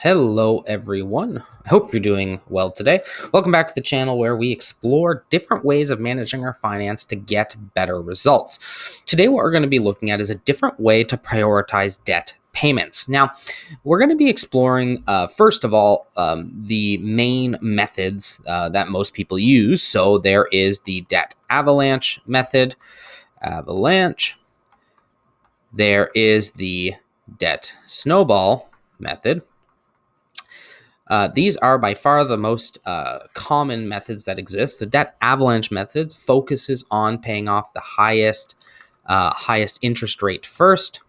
Hello, everyone. I hope you're doing well today. Welcome back to the channel where we explore different ways of managing our finance to get better results. Today, what we're going to be looking at is a different way to prioritize debt payments. Now, we're going to be exploring, first of all, the main methods that most people use. So, there is the debt avalanche method, avalanche. There is the debt snowball method. These are by far the most common methods that exist. The debt avalanche method focuses on paying off the highest interest rate first.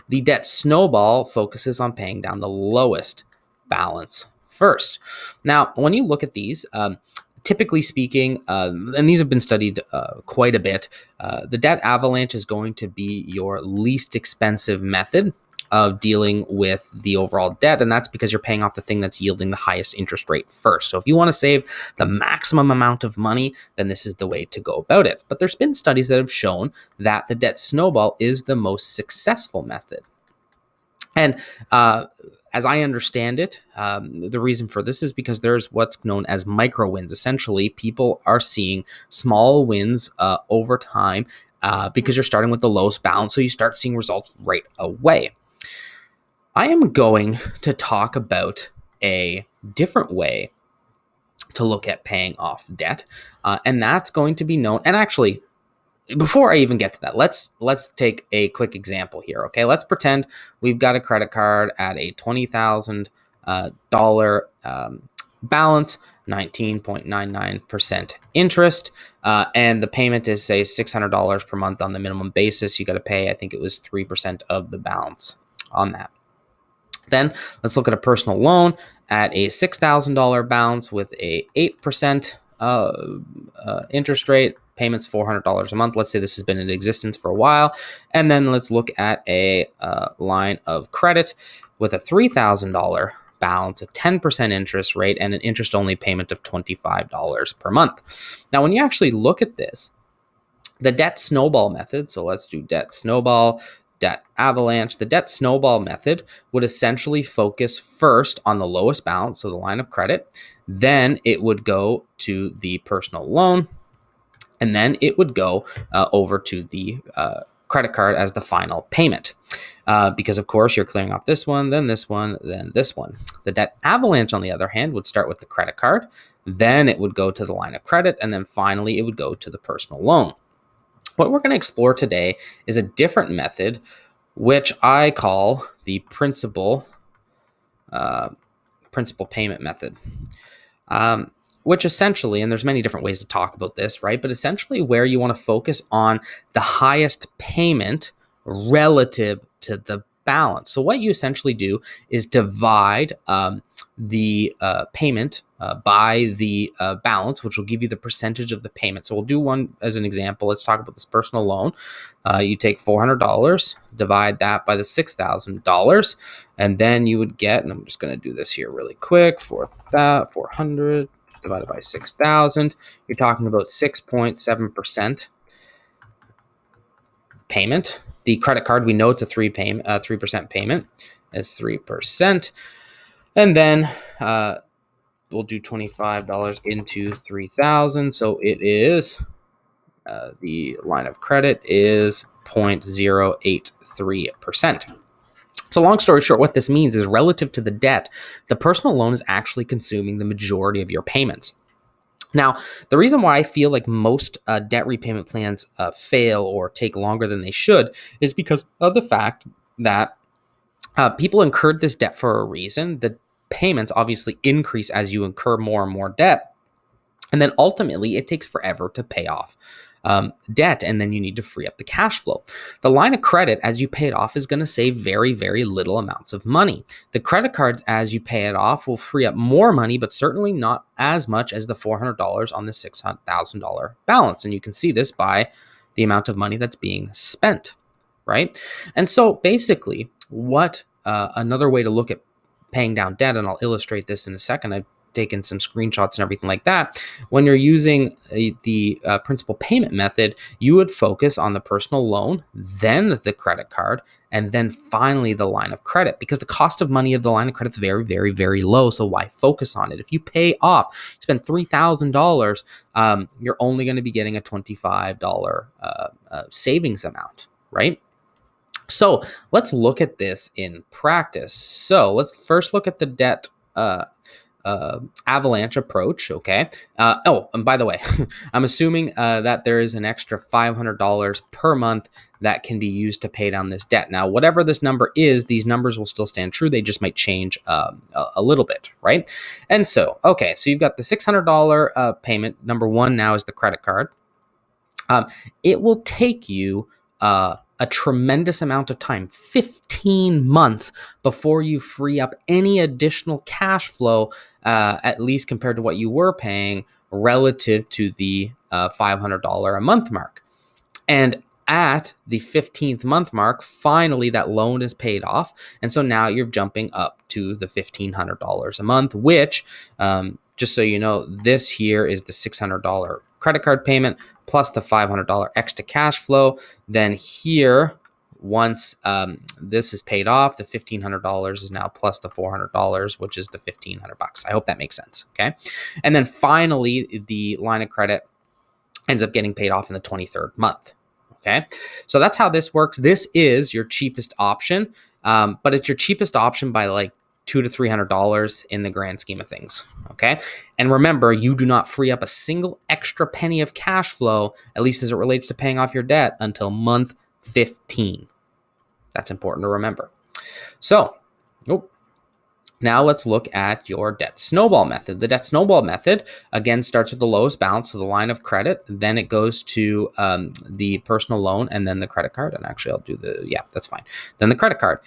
The debt snowball focuses on paying down the lowest balance first. Now, when you look at these, typically speaking, and these have been studied quite a bit, the debt avalanche is going to be your least expensive method of dealing with the overall debt. And that's because you're paying off the thing that's yielding the highest interest rate first. So if you want to save the maximum amount of money, then this is the way to go about it. But there's been studies that have shown that the debt snowball is the most successful method. And as I understand it, the reason for this is because there's what's known as micro wins. Essentially, people are seeing small wins over time because you're starting with the lowest balance. So you start seeing results right away. I am going to talk about a different way to look at paying off debt, and that's going to be known. And actually, before I even get to that, let's take a quick example here. Okay, let's pretend we've got a credit card at a $20,000 balance, 19.99% interest, and the payment is say $600 per month on the minimum basis. You got to pay, I think it was 3% of the balance on that. Then let's look at a personal loan at a $6,000 balance with a 8% interest rate. Payments $400 a month. Let's say this has been in existence for a while. And then let's look at a line of credit with a $3,000 balance, a 10% interest rate, and an interest-only payment of $25 per month. Now, when you actually look at this, the debt snowball method, so let's do debt snowball, debt avalanche. The debt snowball method would essentially focus first on the lowest balance, so the line of credit. Then it would go to the personal loan, and then it would go over to the credit card as the final payment. Because, of course, you're clearing off this one, then this one, then this one. The debt avalanche, on the other hand, would start with the credit card. Then it would go to the line of credit. And then finally, it would go to the personal loan. What we're going to explore today is a different method, which I call the principal payment method. Which essentially, and there's many different ways to talk about this, right? But essentially where you want to focus on the highest payment relative to the balance. So what you essentially do is divide the payment by the balance, which will give you the percentage of the payment. So we'll do one as an example. Let's talk about this personal loan. You take $400, divide that by the $6,000, and then you would get, and I'm just going to do this here really quick, 400 divided by 6,000, you're talking about 6.7% payment. The credit card, we know it's a 3% payment, is 3%. And then we'll do $25 into 3,000. So it is, the line of credit is 0.083%. So long story short, what this means is relative to the debt, the personal loan is actually consuming the majority of your payments. Now, the reason why I feel like most debt repayment plans fail or take longer than they should is because of the fact that people incurred this debt for a reason. The payments obviously increase as you incur more and more debt. And then ultimately, it takes forever to pay off debt, and then you need to free up the cash flow. The line of credit, as you pay it off, is going to save very, very little amounts of money. The credit cards, as you pay it off, will free up more money, but certainly not as much as the $400 on the $6,000 balance. And you can see this by the amount of money that's being spent, right? And so basically, what another way to look at paying down debt, and I'll illustrate this in a second. I taken some screenshots and everything like that. When you're using the principal payment method, you would focus on the personal loan, then the credit card, and then finally the line of credit, because the cost of money of the line of credit is very, very, very low. So why focus on it? If you pay off, spend $3,000, you're only going to be getting a $25 savings amount, right? So let's look at this in practice. So let's first look at the debt avalanche approach. Okay. And by the way, I'm assuming that there is an extra $500 per month that can be used to pay down this debt. Now, whatever this number is, these numbers will still stand true. They just might change a little bit, right? And so, okay, so you've got the $600 payment. Number one now is the credit card. It will take you a tremendous amount of time, 15 months, before you free up any additional cash flow, at least compared to what you were paying relative to the $500 a month mark. And at the 15th month mark, finally that loan is paid off. And so now you're jumping up to the $1,500 a month, which, just so you know, this here is the $600 credit card payment plus the $500 extra cash flow. Then here, once this is paid off, the $1,500 is now plus the $400, which is the $1,500. I hope that makes sense. Okay. And then finally, the line of credit ends up getting paid off in the 23rd month. Okay. So that's how this works. This is your cheapest option, but it's your cheapest option by like $200 to $300 in the grand scheme of things. Okay. And remember, you do not free up a single extra penny of cash flow, at least as it relates to paying off your debt, until month 15. That's important to remember. So, now let's look at your debt snowball method. The debt snowball method, again, starts with the lowest balance of the line of credit. Then it goes to the personal loan and then the credit card. And actually, I'll do that's fine. Then the credit card.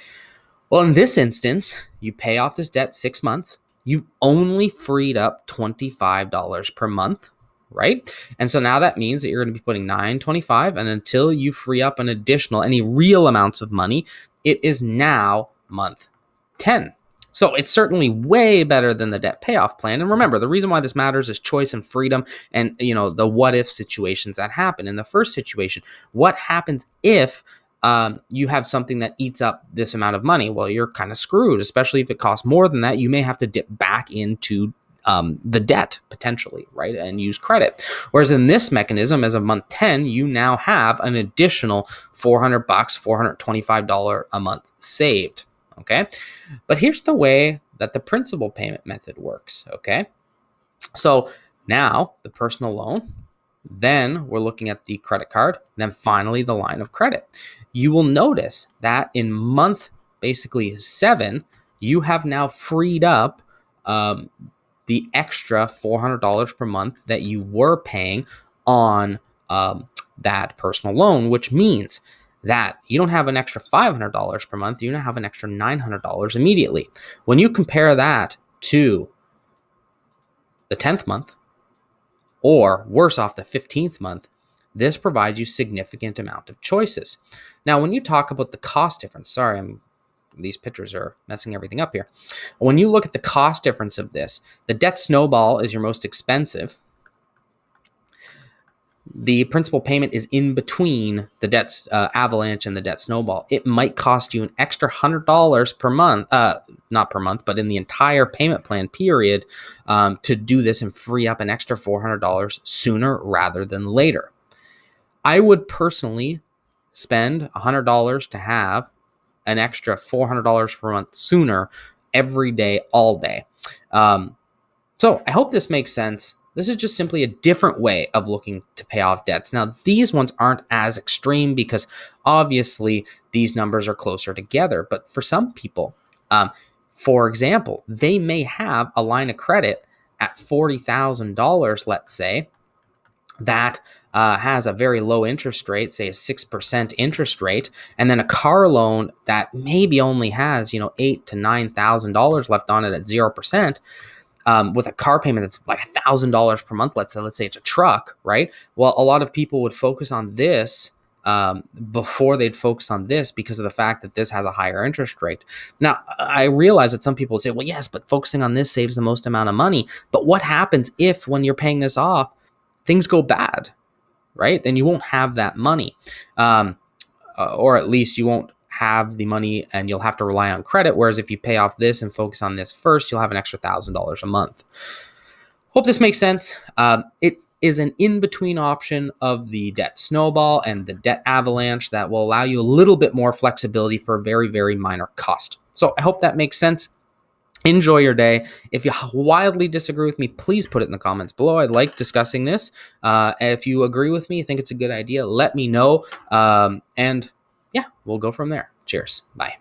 Well, in this instance, you pay off this debt 6 months. You've only freed up $25 per month, right? And so now that means that you're going to be putting $9.25, and until you free up an additional, any real amounts of money, it is now month 10. So it's certainly way better than the debt payoff plan. And remember, the reason why this matters is choice and freedom, and the what if situations that happen. In the first situation, what happens if you have something that eats up this amount of money? Well, you're kind of screwed, especially if it costs more than that. You may have to dip back into the debt potentially, right? And use credit. Whereas in this mechanism, as of month 10, you now have an additional $400, $425 a month saved. Okay. But here's the way that the principal payment method works. Okay. So now the personal loan, then we're looking at the credit card, then finally the line of credit. You will notice that in month basically 7, you have now freed up the extra $400 per month that you were paying on that personal loan, which means that you don't have an extra $500 per month. You now have an extra $900 immediately. When you compare that to the 10th month, or worse off, the 15th month, this provides you significant amount of choices. Now, when you talk about the cost difference, these pictures are messing everything up here. When you look at the cost difference of this, the debt snowball is your most expensive. The principal payment is in between the debt avalanche and the debt snowball. It might cost you an extra $100 per month, not per month, but in the entire payment plan period, to do this and free up an extra $400 sooner rather than later. I would personally spend $100 to have an extra $400 per month sooner every day, all day. So I hope this makes sense. This is just simply a different way of looking to pay off debts. Now, these ones aren't as extreme because obviously these numbers are closer together. But for some people, for example, they may have a line of credit at $40,000, let's say, that has a very low interest rate, say a 6% interest rate, and then a car loan that maybe only has, $8,000 to $9,000 left on it at 0%. With a car payment that's like $1,000 per month, let's say it's a truck, right? Well, a lot of people would focus on this before they'd focus on this because of the fact that this has a higher interest rate. Now, I realize that some people would say, well, yes, but focusing on this saves the most amount of money. But what happens if, when you're paying this off, things go bad, right? Then you won't have that money. Or at least you won't have the money and you'll have to rely on credit. Whereas if you pay off this and focus on this first, you'll have an extra $1,000 a month. Hope this makes sense. It is an in-between option of the debt snowball and the debt avalanche that will allow you a little bit more flexibility for a very, very minor cost. So I hope that makes sense. Enjoy your day. If you wildly disagree with me, please put it in the comments below. I like discussing this. If you agree with me, think it's a good idea, let me know. And yeah, we'll go from there. Cheers. Bye.